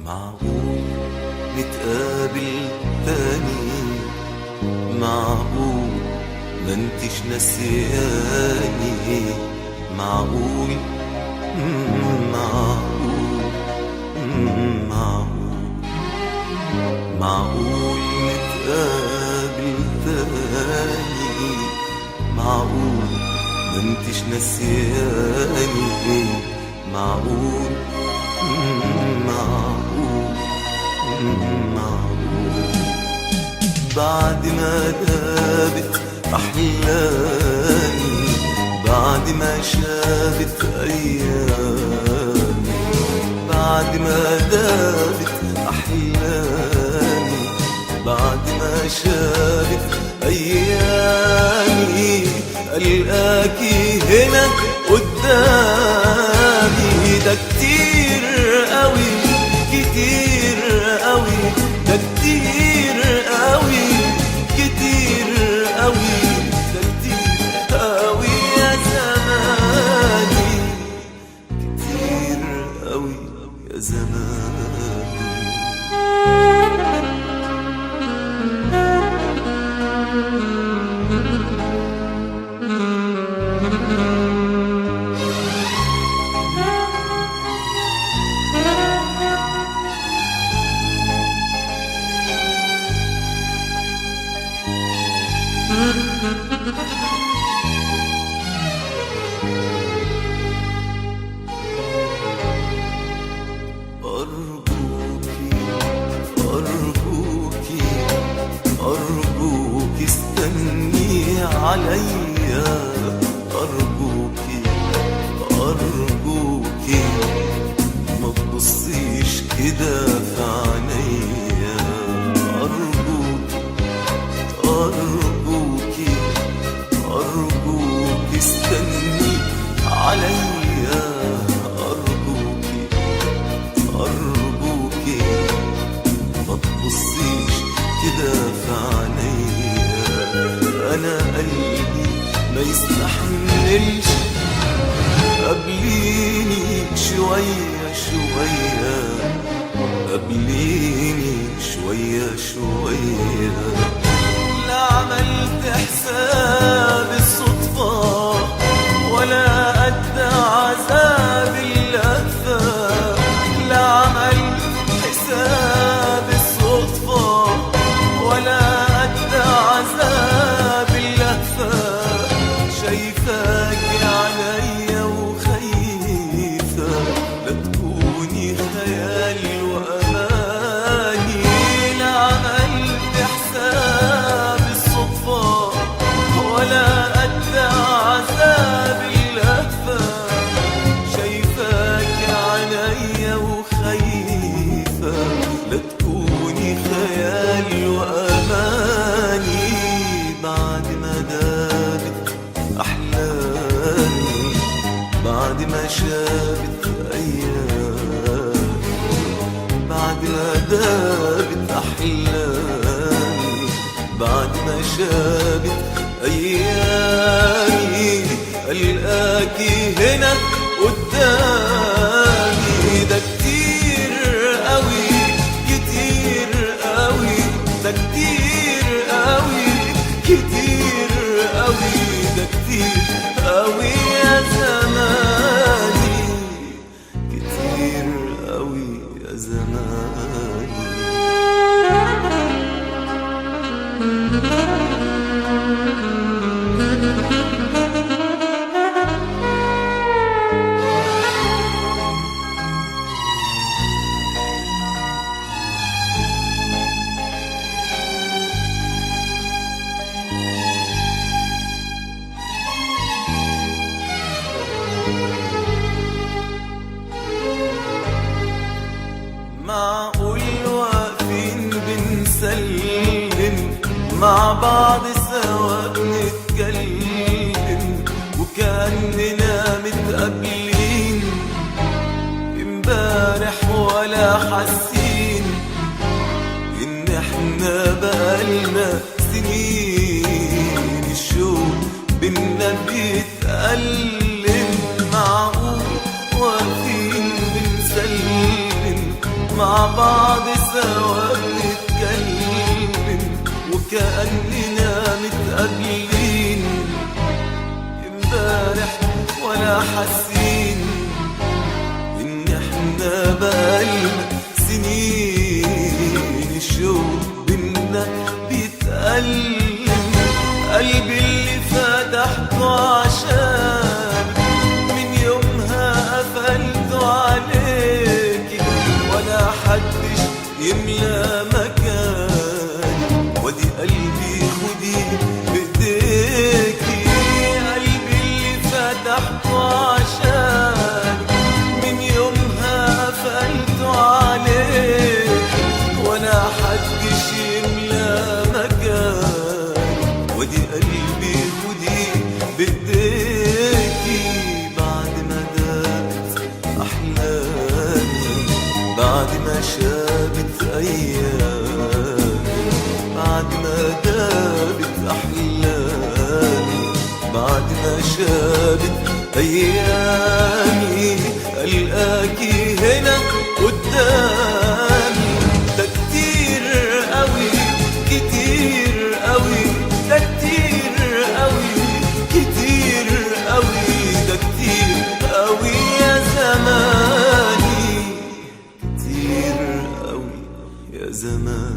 معقول نتقابل تاني؟ معقول ما انتش نسياني؟ معقول معقول معقول نتقابل تاني؟ معقول ما انتش نسياني؟ معقول معقول بعد ما دابت أحلامي، بعد ما شابت أيامي، بعد ما دابت أحلامي، بعد ما شابت أيامي، ألقاكي هنا قدامي. ده كتير قوي كتير قوي، ده كتير قوي كتير قوي، ده كتير قوي يا زماني، كتير قوي يا زماني. أرجوكي أرجوكي أرجوكي استني عليا، أرجوكي أرجوكي ما تبصيش كده في عينيا. أرجوكي أرجوكي أرجوكي استني عليا، أرجوكي أرجوكي ما تبصيش كده في عينيا. أنا قلبي ما يستحملش، قبليني شوية شوية، قبليني شوية شوية. لا عملت حساب الصدفة ولا قد عذاب اللهفة، لا عملت حساب الصدفة ولا قد عذاب اللهفة. شايفاك عليا وخايفة لا تكوني خيالي وأماني. لا عملت حساب الصدفة ولا قد عذاب اللهفة. شايفاك عليا وخايفة لا تكوني خيالي وأماني. بعد ما دابت أحلامي، بعد ما شابت أيامي، بعد ما دابت أحلامي، بعد ما شابت أيامي، ألقاكي هنا قدامي. ده كتير قوي كتير قوي، ده كتير قوي كتير قوي، ده كتير قوي يا زماني، كتير قوي يا زماني. بنسلم مع بعض سوا بنتكلم وكأننا متقابلين امبارح ولا حاسين ان احنا بقالنا سنين. الشوق بينا بيتألم معقول واقفين بنسلم مع بعض سوا بنتكلم وكأننا متقابلين امبارح ولا حاسين ان احنا بقالنا سنين. الشوق بينا بيتألم قلبي اللي فتحته عشان من يومها قفلته عليكي ولا حدش يملى مكاني ودي قلبي خدي بايديكي. قلبي اللي فتحته عشان من يومها قفلته عليكي ولا حدش يملى مكاني ودي قلبي خدي بايديكي. بعد ما دابت احلامي بعد ما شابت ايامي بعد ما دابت احلامي بعد ما شابت ايامي القاكي هنا قدامي. ده كتير قوي كتير قوي ده كتير قوي كتير قوي ده كتير قوي يا زماني كتير قوي يا زماني.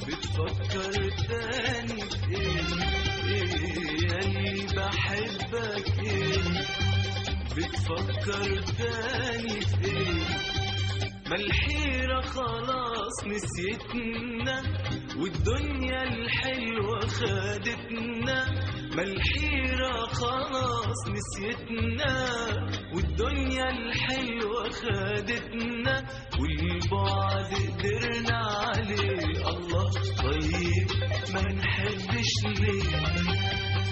بتفكر تاني يا اللي بحبك بتفكر تاني ما الحيرة خلاص نسيتنا والدنيا الحلوة خدتنا. ما الحيرة خلاص نسيتنا والدنيا الحلوة خدتنا والبعد قدرنا عليه. الله طيب ما نحبش ليه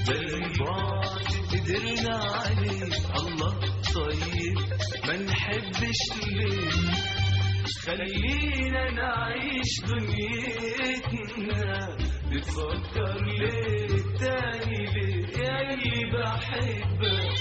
ده البعد قدرنا عليه. الله طيب ما نحبش ليه خلينا نعيش دنيتنا. بتفكر ليه تاني ليه يا اللي بحبك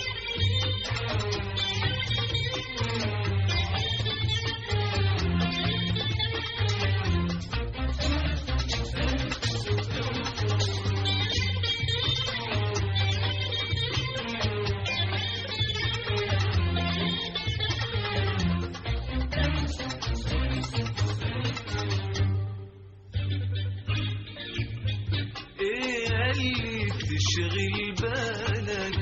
تشغل بالك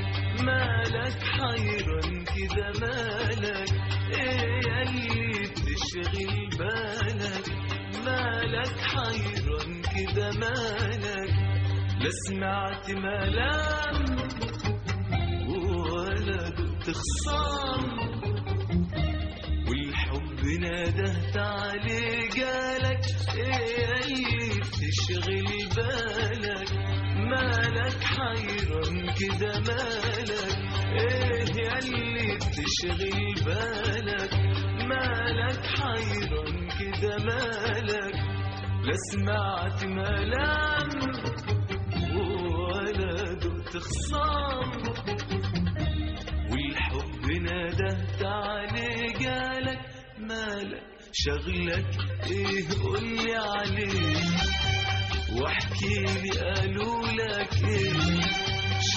مالك حيران كده مالك ايه اللي تشغل بالك مالك حيران كده مالك لا سمعت ملام خصام، والحب نادهت عليه جالك. ايه اللي بتشغل بالك؟ مالك حيران كده مالك؟ ايه ياللي بتشغل بالك؟ مالك حيران كده مالك؟ لا سمعت ملام ولا دقت خصام، والحب نادهت عليه جالك. مالك شغلك ايه قولي عليه، واحكيلي قالوا لك ايه.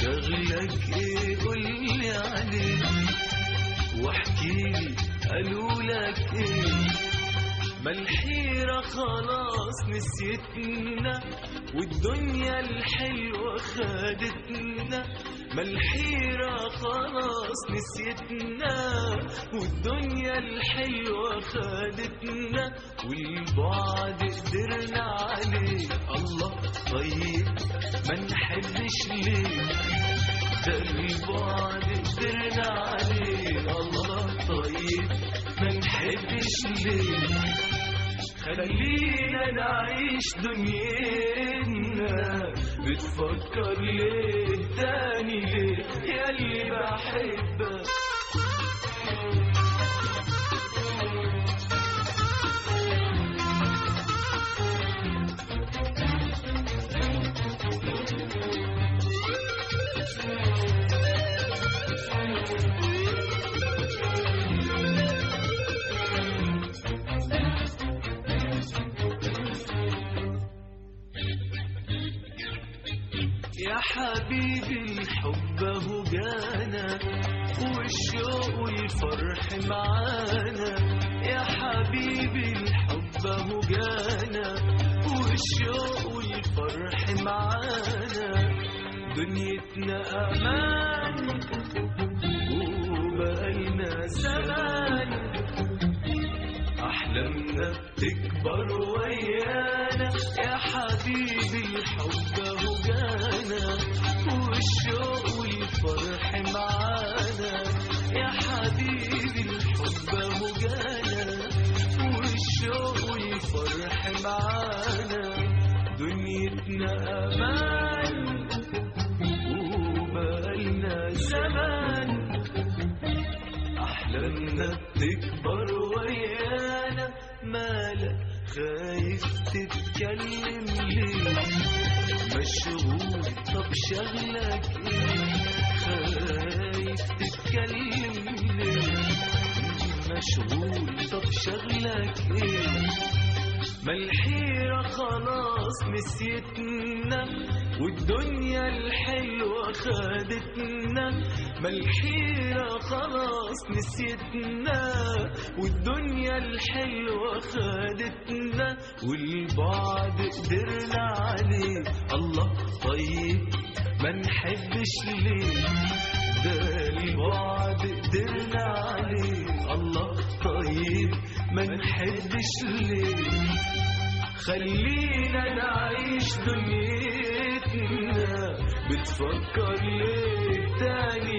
شغلك ايه قولي عليه، واحكيلي قالوا لك ايه. ما الحيرة خلاص نسيتنا والدنيا الحلوة خدتنا. ما الحيرة خلاص نسيتنا والدنيا الحلوة خدتنا، والبعد قدرنا عليه. الله طيب ما نحبش ليه؟ ده البعد قدرنا عليه. الله طيب ما نحبش ليه؟ خلينا نعيش دنيتنا، بتفكر ليه تاني ليه ياللي بحبك؟ يا حبيبي الحب اهو جانا، والشوق والفرح معانا. يا حبيبي الحب اهو جانا، والشوق والفرح معانا. دنيتنا امان وبقالنا زمان، احلامنا بتكبر ويانا. يا حبيبي الحب اهو جانا، والشوق والفرح معانا. يا حبيبي الحب اهو جانا، والشوق والفرح معانا. دنيتنا امان وبقالنا زمان، احلامنا بتكبر ويانا. مالك خايف تتكلم ليه؟ مشغول طب شغلك ايه؟ خايف تتكلم ليه؟ مشغول طب شغلك ايه؟ ما الحيرة خلاص نسيتنا والدنيا الحلوة خدتنا. ما الحيرة خلاص نسيتنا والدنيا الحلوة خدتنا، والبعد قدرنا عليه. الله طيب ما نحبش ليه؟ ده البعد قدرنا عليه. الله طيب ما نحبش ليه؟ خلينا نعيش دنيتنا، بتفكر ليه تاني